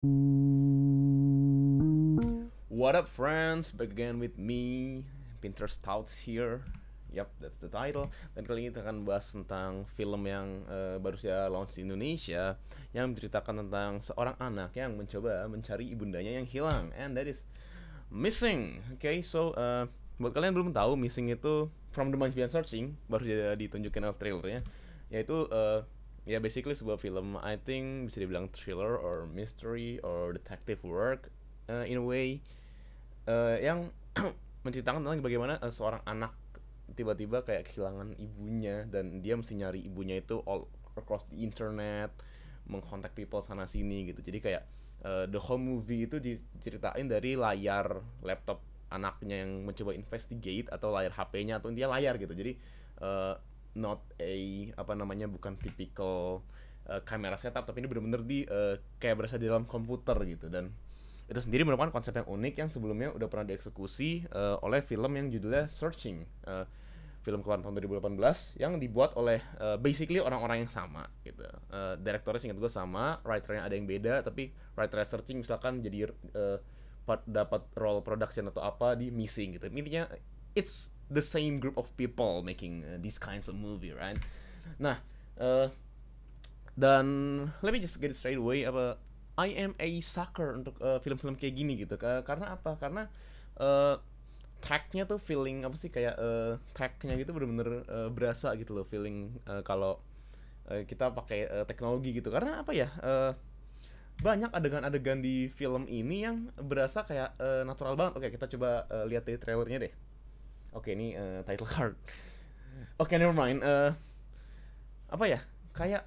What up, friends? Back again with me, Pinter Stouts here. Yup, that's the title. Dan kali ini kita akan bahas tentang film yang baru saja launch di Indonesia, yang menceritakan tentang seorang anak yang mencoba mencari ibundanya yang hilang, and that is Missing. Okay, so buat kalian yang belum tahu, Missing itu From the Minds Beyond Searching baru saja ditunjukin trailernya, yaitu ya basically sebuah film, I think bisa dibilang thriller or mystery or detective work in a way, yang menceritakan tentang bagaimana seorang anak tiba-tiba kayak kehilangan ibunya dan dia mesti nyari ibunya itu all across the internet, mengkontak people sana sini gitu. Jadi kayak the whole movie itu diceritain dari layar laptop anaknya yang mencoba investigate, atau layar HP-nya, atau dia layar gitu. Jadi not a apa namanya, bukan typical kamera setup, tapi ini bener-bener kayak berasa di dalam komputer gitu. Dan itu sendiri merupakan konsep yang unik yang sebelumnya udah pernah dieksekusi oleh film yang judulnya Searching, film keluaran tahun 2018 yang dibuat oleh basically orang-orang yang sama gitu. Direktornya singkat gue sama, writernya ada yang beda, tapi writernya Searching misalkan jadi dapat role production atau apa di Missing gitu. Intinya it's the same group of people making these kinds of movie, right? Nah, uh, dan let me just get it straight away, apa, I am a sucker untuk film-film kayak gini gitu. Karena apa? Karena uh, tracknya tuh feeling apa sih, kayak tracknya gitu bener-bener berasa gitu loh, feeling kalau kita pakai teknologi gitu. Karena apa ya? Banyak adegan-adegan di film ini yang berasa kayak natural banget. Oke, kita coba lihat dari trailernya deh. Oke, ini title card. Oke, never mind. Apa ya? Kayak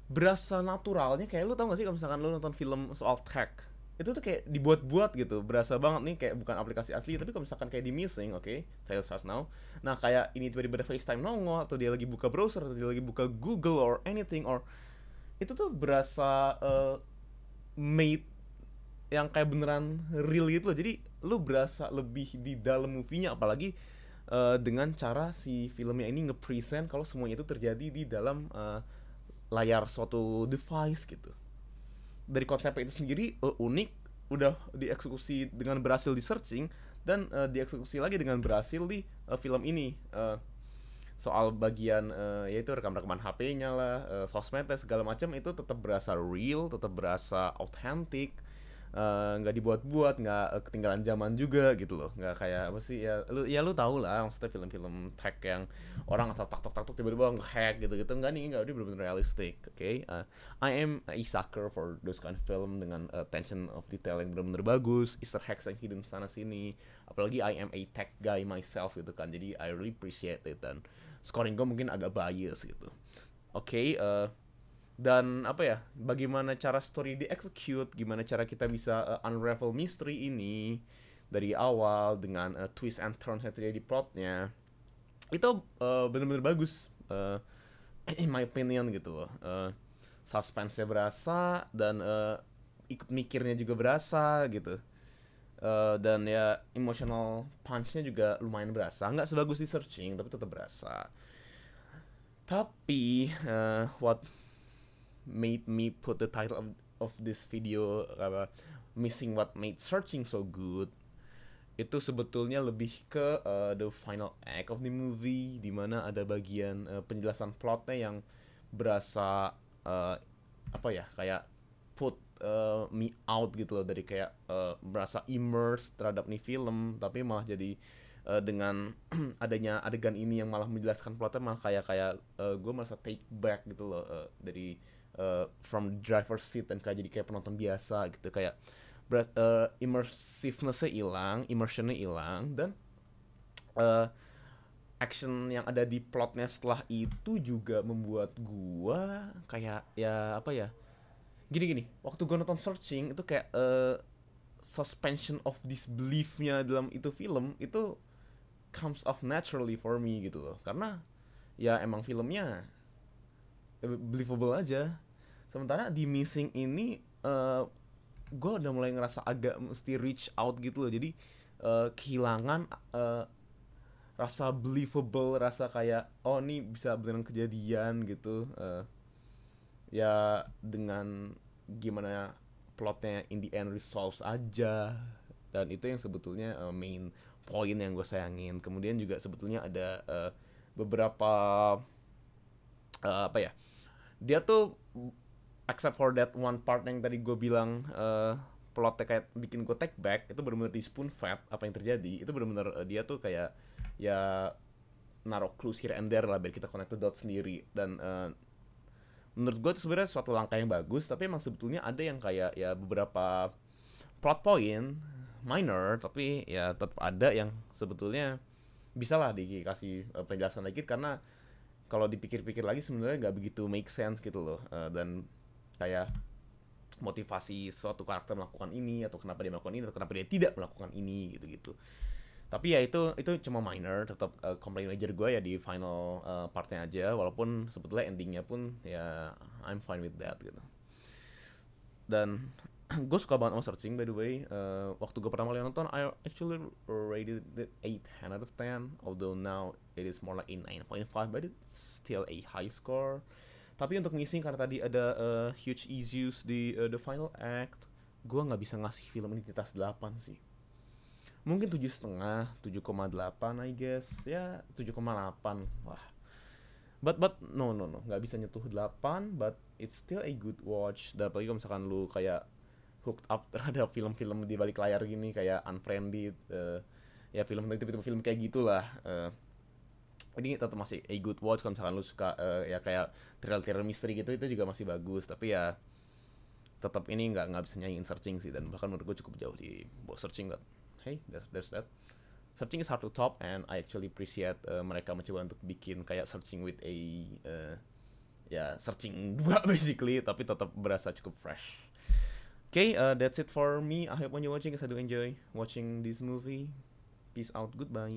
berasa naturalnya, kayak lu tau gak sih kalau misalkan lu nonton film soal tech, itu tuh kayak dibuat-buat gitu, berasa banget nih kayak bukan aplikasi asli. Tapi kalau misalkan kayak di Missing, oke, okay, trial starts now. Nah, kayak ini tiba-tiba ada FaceTime nongol, atau dia lagi buka browser, atau dia lagi buka Google or anything, or itu tuh berasa made, yang kayak beneran real gitu loh. Jadi lu berasa lebih di dalam movie-nya, apalagi dengan cara si filmnya ini nge-present kalau semuanya itu terjadi di dalam layar suatu device gitu. Dari konsepnya itu sendiri unik, udah dieksekusi dengan berhasil di Searching, dan dieksekusi lagi dengan berhasil di film ini. Soal bagian yaitu rekam-rekaman HP-nya lah, sosmednya segala macam, itu tetap berasa real, tetap berasa authentic, nggak dibuat-buat, nggak ketinggalan zaman juga gitu loh. Nggak kayak apa sih, ya lu tahu lah maksudnya film-film tech yang orang asal tak tak tak tiba-tiba ngehack gitu gitu. Nggak, nih nggak, dia benar-benar realistic. Oke, okay? I am a sucker for those kind of film dengan attention of detail yang benar-benar bagus, Easter eggs yang hidden sana sini. Apalagi I am a tech guy myself gitu kan, jadi I really appreciate it. Dan scoring gue mungkin agak bias gitu. Oke, okay, dan apa ya, bagaimana cara story di execute, gimana cara kita bisa unravel mystery ini dari awal dengan twist and turns yang terjadi di plotnya, itu benar-benar bagus, in my opinion gitu loh. Suspense-nya berasa, dan ikut mikirnya juga berasa gitu. Dan ya emotional punch-nya juga lumayan berasa, nggak sebagus di Searching tapi tetap berasa. Tapi what made me put the title of this video, Missing What Made Searching So Good, itu sebetulnya lebih ke the final act of the movie, dimana ada bagian penjelasan plotnya yang berasa apa ya, kayak put me out gitu loh, dari kayak berasa immersed terhadap nih film, tapi malah jadi dengan adanya adegan ini yang malah menjelaskan plotnya, malah kayak kayak gue merasa take back gitu loh, dari from driver's seat, dan kayak jadi kayak penonton biasa gitu. Kayak immersiveness-nya hilang, immersionnya hilang, dan uh, action yang ada di plotnya setelah itu juga membuat gua kayak, ya apa ya, gini-gini. Waktu gua nonton Searching itu kayak suspension of disbelief-nya dalam itu film itu comes off naturally for me gitu loh, karena ya emang filmnya believable aja. Sementara di Missing ini gue udah mulai ngerasa agak mesti reach out gitu loh. Jadi kehilangan rasa believable, rasa kayak oh ini bisa beneran kejadian gitu. Ya dengan gimana plotnya in the end resolves aja, dan itu yang sebetulnya main point yang gue sayangin. Kemudian juga sebetulnya ada beberapa apa ya, dia tuh except for that one part yang tadi gue bilang plotnya kayak bikin gue take back, itu benar-benar di spoon fed apa yang terjadi. Itu benar-benar dia tuh kayak ya naruh clues here and there lah biar kita connect the dots sendiri. Dan menurut gue itu sebenarnya suatu langkah yang bagus, tapi emang sebetulnya ada yang kayak ya beberapa plot point minor, tapi ya tetap ada yang sebetulnya bisa lah dikasih penjelasan lagi, karena kalau dipikir-pikir lagi sebenarnya nggak begitu make sense gitu loh. Dan kayak motivasi suatu karakter melakukan ini, atau kenapa dia melakukan ini, atau kenapa dia tidak melakukan ini gitu-gitu. Tapi ya itu cuma minor, tetap complaint major gue ya di final partnya aja, walaupun sebetulnya endingnya pun ya I'm fine with that gitu. Dan gue suka banget sama Searching, by the way. Waktu gue pertama kali nonton, I actually rated it 8 out of 10, although now it is more like a 9.5, but it's still a high score. Tapi untuk missing karena tadi ada huge issues di the final act, gue nggak bisa ngasih film ini di atas 8 sih. Mungkin 7,5, 7,8 I guess. Ya 7,8. Wah. But no, nggak bisa nyentuh 8, but it's still a good watch. Dan apalagi kalau misalkan lu kayak hooked up terhadap film-film di balik layar gini, kayak Unfriended, ya film kayak gitulah. Ini tetap masih a good watch. Kalau misalkan lu suka ya kayak thriller misteri gitu, itu juga masih bagus. Tapi ya tetap ini nggak bisa nyanyiin Searching sih, dan bahkan menurut gue cukup jauh di bawah Searching. But hey, there's that. Searching is hard to top, and I actually appreciate mereka mencoba untuk bikin kayak Searching with a ya Searching 2 basically, tapi tetap berasa cukup fresh. Okay, that's it for me. I hope when you're watching, guys, I do enjoy watching this movie. Peace out, goodbye.